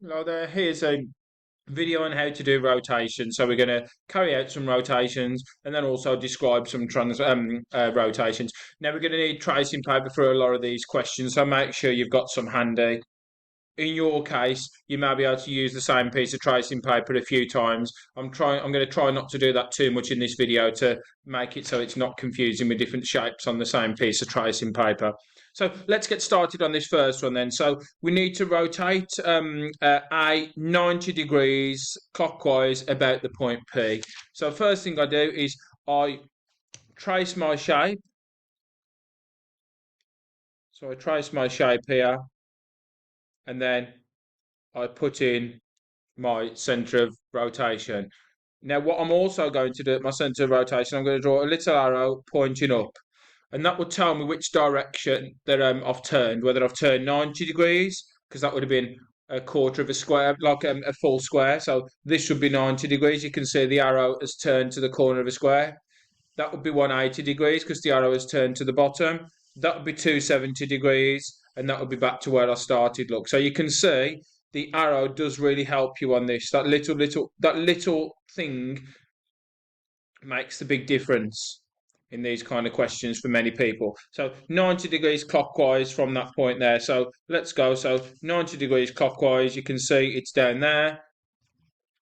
Hello there. Here's a video on how to do rotation. So we're going to carry out some rotations and then also describe some rotations. Now we're going to need tracing paper for a lot of these questions, so make sure you've got some handy. In your case, you may be able to use the same piece of tracing paper a few times. I'm going to try not to do that too much in this video to make it so it's not confusing with different shapes on the same piece of tracing paper. So let's get started on this first one then. So we need to rotate a 90 degrees clockwise about the point P. So first thing I do is I trace my shape. So I trace my shape here, and then I put in my centre of rotation. Now, what I'm also going to do at my centre of rotation, I'm going to draw a little arrow pointing up, and that will tell me which direction that I've turned, whether I've turned 90 degrees, because that would have been a quarter of a square, like a full square. So this would be 90 degrees. You can see the arrow has turned to the corner of a square. That would be 180 degrees because the arrow has turned to the bottom. That would be 270 degrees, and that would be back to where I started. Look, so you can see the arrow does really help you on this. That little thing makes the big difference in these kind of questions for many people. So 90 degrees clockwise from that point there. So let's go. So 90 degrees clockwise, you can see it's down there.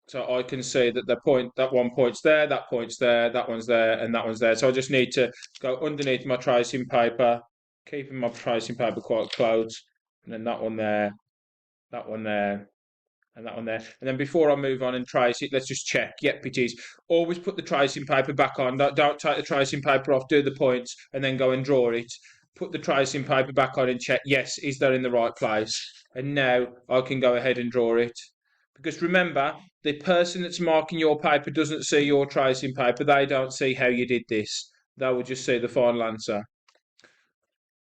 So I can see that that one point's there, that point's there, that one's there, and that one's there. So I just need to go underneath my tracing paper, keeping my tracing paper quite close, and then that one there, that one there, and that one there. And then before I move on and trace it, let's just check. Yep, it is. Always put the tracing paper back on. Don't take the tracing paper off, do the points, and then go and draw it. Put the tracing paper back on and check, yes, is that in the right place? And now I can go ahead and draw it. Because remember, the person that's marking your paper doesn't see your tracing paper. They don't see how you did this. They will just see the final answer.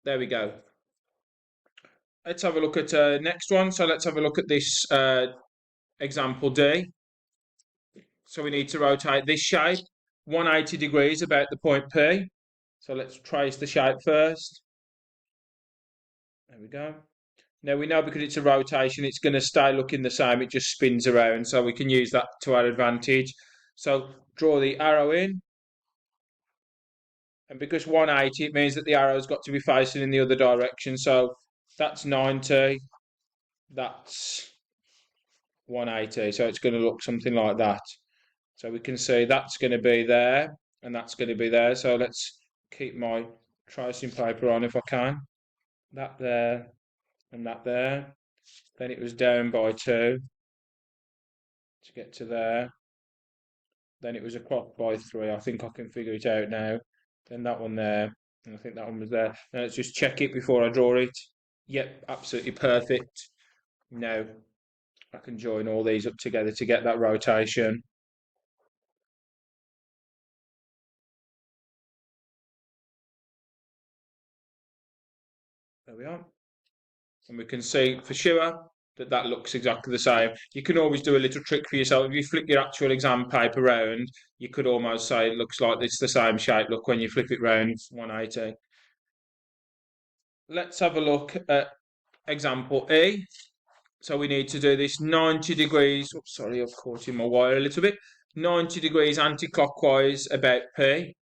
There we go. Let's have a look at next one. So let's have a look at this example D. So we need to rotate this shape 180 degrees about the point P. So let's trace the shape first. There we go. Now we know because it's a rotation, it's going to stay looking the same. It just spins around. So we can use that to our advantage. So draw the arrow in. And because 180, it means that the arrow's got to be facing in the other direction. So that's 90. That's 180. So it's going to look something like that. So we can see that's going to be there and that's going to be there. So let's keep my tracing paper on if I can. That there and that there. Then it was down by 2 to get to there. Then it was across by 3. I think I can figure it out now. Then that one there. And I think that one was there. Now let's just check it before I draw it. Yep, absolutely perfect. Now I can join all these up together to get that rotation. There we are. And we can see for sure that that looks exactly the same. You can always do a little trick for yourself. If you flip your actual exam paper round, you could almost say it looks like it's the same shape. Look, when you flip it round 180. Let's have a look at example E. So we need to do this 90 degrees. Oh, sorry, I've caught in my wire a little bit. 90 degrees anti-clockwise about P.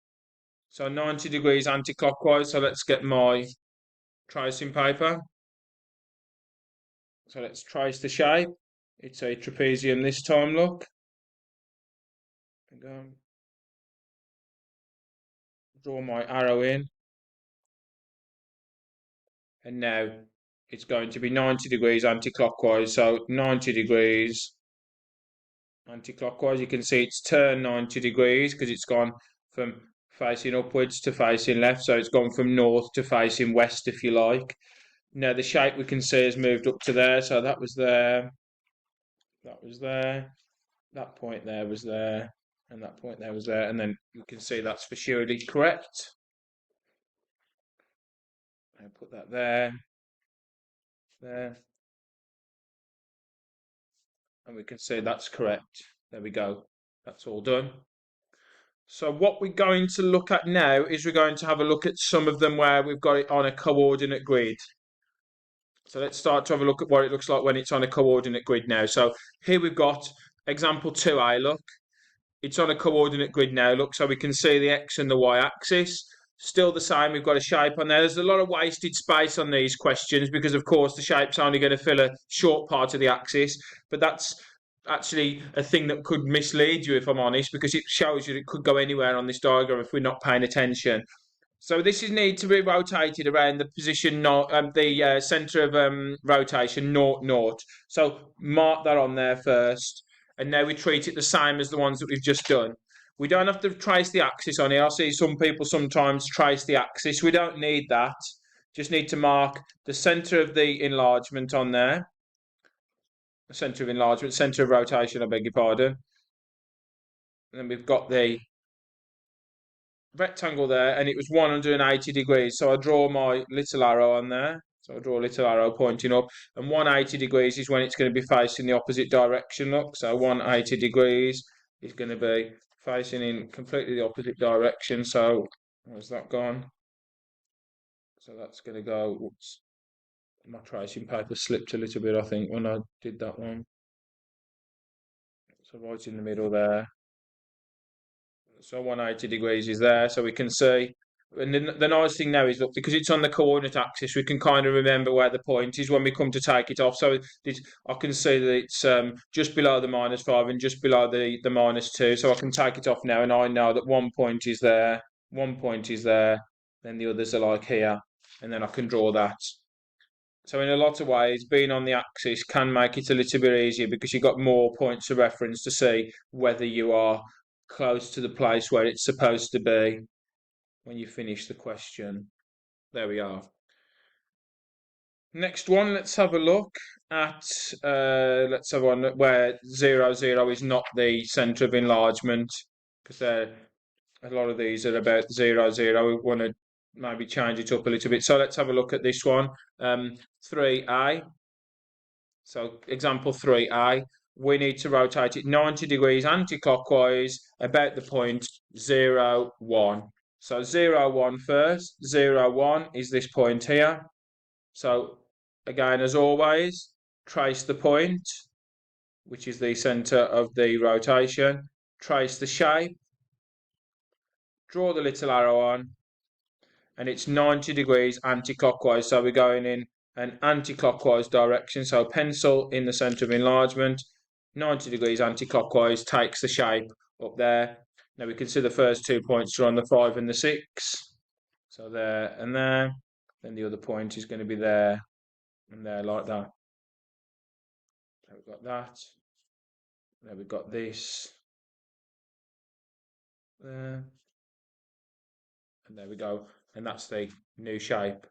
So 90 degrees anti-clockwise. So let's get my tracing paper. So let's trace the shape. It's a trapezium this time, look. Go. Draw my arrow in. And now it's going to be 90 degrees anti-clockwise. So 90 degrees anti-clockwise. You can see it's turned 90 degrees because it's gone from facing upwards to facing left. So it's gone from north to facing west, if you like. Now the shape we can see has moved up to there. So that was there. That was there. That point there was there. And that point there was there. And then you can see that's for surely correct. I'll put that there. There. And we can see that's correct. There we go. That's all done. So what we're going to look at now is we're going to have a look at some of them where we've got it on a coordinate grid. So let's start to have a look at what it looks like when it's on a coordinate grid now. So here we've got example 2a, look. It's on a coordinate grid now, look, so we can see the x and the y axis. Still the same, we've got a shape on there. There's a lot of wasted space on these questions because, of course, the shape's only going to fill a short part of the axis. But that's actually a thing that could mislead you, if I'm honest, because it shows you it could go anywhere on this diagram if we're not paying attention. So this is need to be rotated around the position, the center of rotation, naught. So mark that on there first, and now we treat it the same as the ones that we've just done. We don't have to trace the axis on here. I see some people sometimes trace the axis. We don't need that. Just need to mark the center of the enlargement on there. The center of enlargement, center of rotation, I beg your pardon. And then we've got the rectangle there, and it was 180 degrees. So I draw my little arrow on there. So I draw a little arrow pointing up, and 180 degrees is when it's going to be facing the opposite direction. Look, so 180 degrees is going to be facing in completely the opposite direction. So where's that gone? So that's going to go. Whoops, my tracing paper slipped a little bit, I think, when I did that one. So right in the middle there. So 180 degrees is there, so we can see. And the nice thing now is, look, because it's on the coordinate axis, we can kind of remember where the point is when we come to take it off. So I can see that it's just below the -5 and just below the -2. So I can take it off now, and I know that 1 point is there, 1 point is there, then the others are like here, and then I can draw that. So in a lot of ways, being on the axis can make it a little bit easier because you've got more points of reference to see whether you are close to the place where it's supposed to be when you finish the question. There we are. Next one, let's have a look at, let's have one where 0, 0 is not the centre of enlargement, because a lot of these are about 0, 0. We want to maybe change it up a little bit. So let's have a look at this one, 3a. So example 3a, we need to rotate it 90 degrees anti-clockwise about the point 0, 1. So 0, 1 first. 0, 1 is this point here. So again, as always, trace the point, which is the centre of the rotation. Trace the shape. Draw the little arrow on. And it's 90 degrees anti-clockwise. So we're going in an anti-clockwise direction. So pencil in the centre of enlargement. 90 degrees anti-clockwise takes the shape up there. Now we can see the first 2 points are on the 5 and the 6. So there and there. Then the other point is going to be there and there, like that. So we've got that. There we've got this. There. And there we go. And that's the new shape.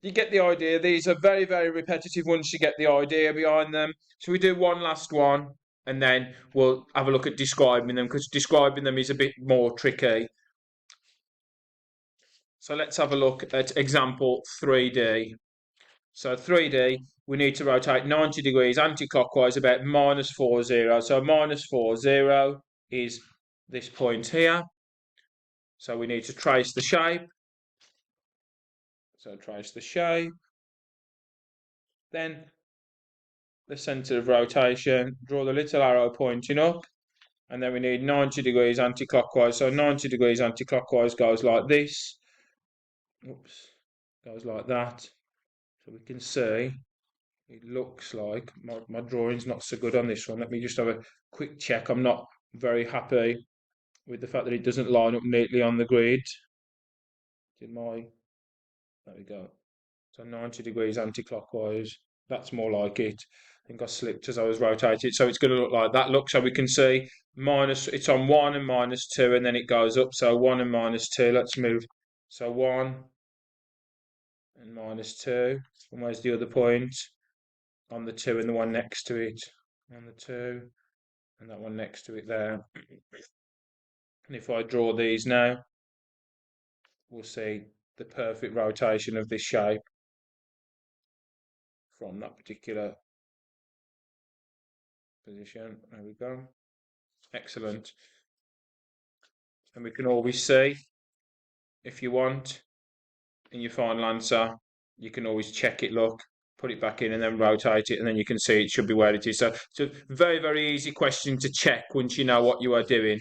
You get the idea. These are very, very repetitive once you get the idea behind them. So we do one last one, and then we'll have a look at describing them, because describing them is a bit more tricky. So let's have a look at example 3D. So 3D, we need to rotate 90 degrees anti-clockwise about -4, 0. So -4, 0 is this point here. So we need to trace the shape. So trace the shape. Then the centre of rotation, draw the little arrow pointing up, and then we need 90 degrees anti-clockwise. So 90 degrees anti-clockwise goes like this. Oops, goes like that. So we can see, it looks like, my drawing's not so good on this one. Let me just have a quick check. I'm not very happy with the fact that it doesn't line up neatly on the grid. There we go. So 90 degrees anti-clockwise. That's more like it. I think I slipped as I was rotating. So it's going to look like that. Look, so we can see it's on 1 and -2, and then it goes up. So 1 and -2. Let's move. So 1 and -2. And where's the other point? On the 2 and the one next to it. On the 2 and that one next to it there. And if I draw these now, we'll see the perfect rotation of this shape from that particular position. There we go. Excellent. And we can always see, if you want, in your final answer, you can always check it, look, put it back in and then rotate it, and then you can see it should be where it is. So it's a very, very easy question to check once you know what you are doing.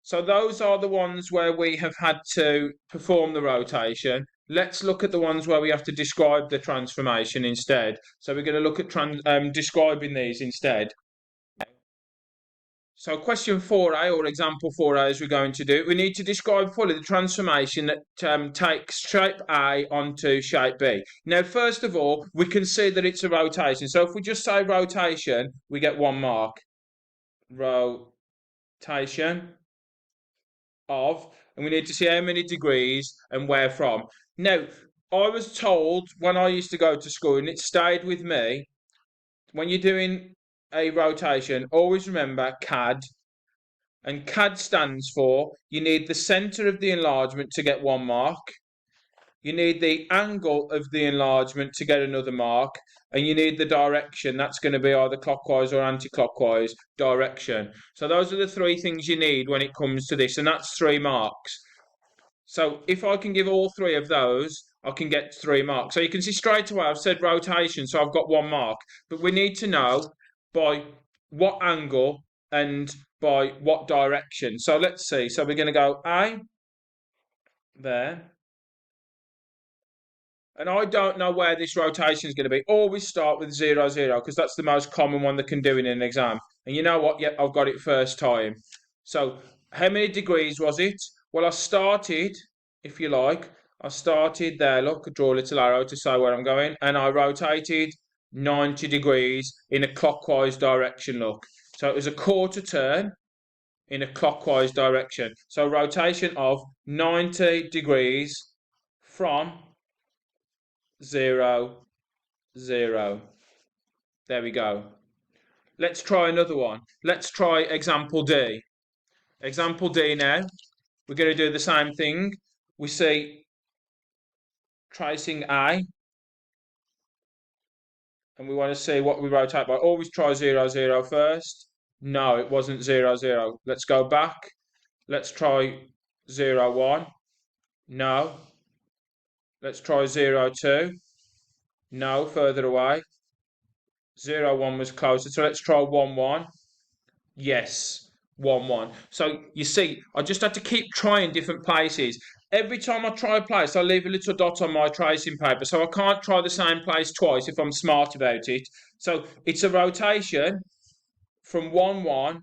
So those are the ones where we have had to perform the rotation. Let's look at the ones where we have to describe the transformation instead. So we're going to look at describing these instead. So question 4a, or example 4a, as we're going to do, we need to describe fully the transformation that takes shape A onto shape B. Now, first of all, we can see that it's a rotation. So if we just say rotation, we get 1 mark. Rotation of, and we need to see how many degrees and where from. Now, I was told when I used to go to school, and it stayed with me, when you're doing a rotation, always remember CAD. And CAD stands for, you need the centre of the enlargement to get 1 mark. You need the angle of the enlargement to get another mark, and you need the direction. That's going to be either clockwise or anti-clockwise direction. So those are the 3 things you need when it comes to this, and that's 3 marks. So if I can give all 3 of those, I can get 3 marks. So you can see straight away I've said rotation, so I've got 1 mark. But we need to know by what angle and by what direction. So let's see. So we're going to go A, there. And I don't know where this rotation is going to be. Always start with 0, 0, because that's the most common one they can do in an exam. And you know what? Yep, I've got it first time. So how many degrees was it? Well, I started, if you like, I started there. Look, I draw a little arrow to say where I'm going. And I rotated 90 degrees in a clockwise direction, look. So it was a quarter turn in a clockwise direction. So rotation of 90 degrees from 0, 0. There we go. Let's try another one. Let's try example D. Example D now. We're going to do the same thing. We see tracing A. And we want to see what we rotate by. Always try 0, 0 first. No, it wasn't 0, 0. Let's go back. Let's try 0, 1. No. Let's try 0, 2. No, further away. 0, 1 was closer. So let's try 1, 1. Yes, 1, 1. So you see, I just had to keep trying different places. Every time I try a place, I leave a little dot on my tracing paper. So I can't try the same place twice if I'm smart about it. So it's a rotation from 1, 1.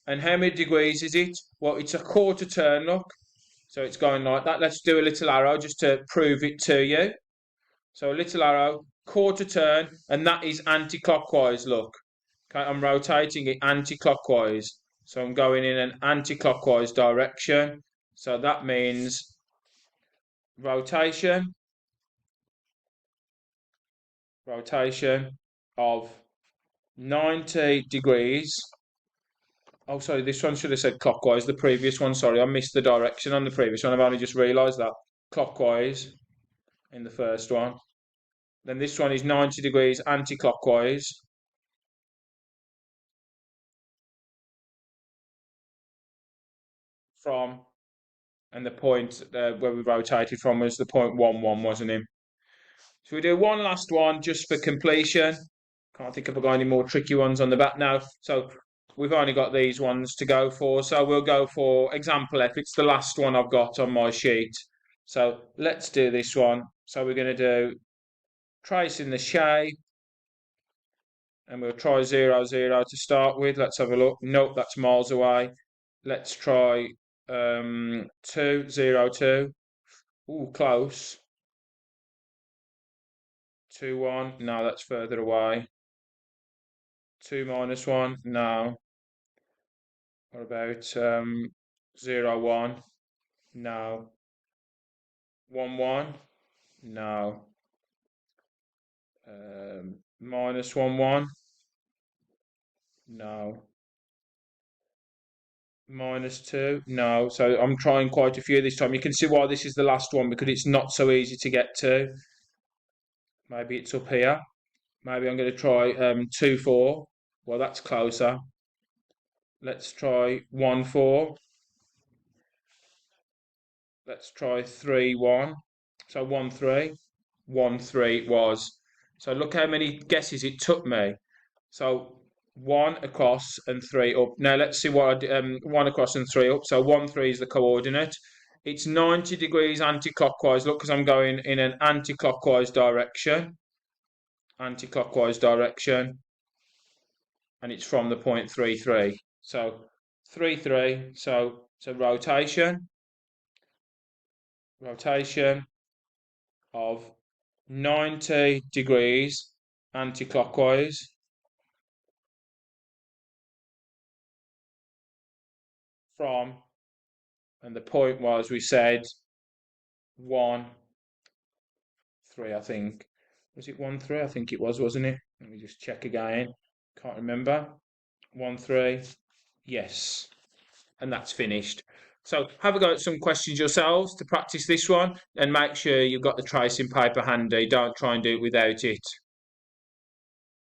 And how many degrees is it? Well, it's a quarter turn, look. So it's going like that. Let's do a little arrow just to prove it to you. So a little arrow, quarter turn, and that is anti-clockwise, look. Okay, I'm rotating it anti-clockwise. So I'm going in an anti-clockwise direction. So that means rotation of 90 degrees. Oh, sorry, this one should have said clockwise. The previous one, sorry, I missed the direction on the previous one. I've only just realised that. Clockwise in the first one. Then this one is 90 degrees anti-clockwise. From, and the point where we rotated from was the point 1, 1, wasn't it? So we do one last one just for completion. Can't think if I've got any more tricky ones on the back now. So we've only got these ones to go for. So we'll go for example F. It's the last one I've got on my sheet. So let's do this one. So we're going to do tracing the shape. And we'll try 0, 0 to start with. Let's have a look. Nope, that's miles away. Let's try 2, 0, 2. Ooh, close. 2, 1. No, that's further away. 2 minus 1. No. What about 0, 1? No. 1, 1? No. Minus 1, 1? No. Minus 2? No. So I'm trying quite a few this time. You can see why this is the last one, because it's not so easy to get to. Maybe it's up here. Maybe I'm going to try 2, 4. Well, that's closer. Let's try 1, 4. Let's try 3, 1. So 1, 3. 1, 3 was. So look how many guesses it took me. So 1 across and 3 up. Now let's see what 1 across and 3 up. So 1, 3 is the coordinate. It's 90 degrees anti-clockwise. Look, because I'm going in an anti-clockwise direction. Anti-clockwise direction. And it's from the point 3, 3. So 3, 3. So rotation. Rotation of 90 degrees anti-clockwise from, and the point was, we said 1, 3, I think. Was it 1, 3? I think it was, wasn't it? Let me just check again. Can't remember. 1, 3. Yes. And that's finished. So have a go at some questions yourselves to practice this one, and make sure you've got the tracing paper handy. Don't try and do it without it.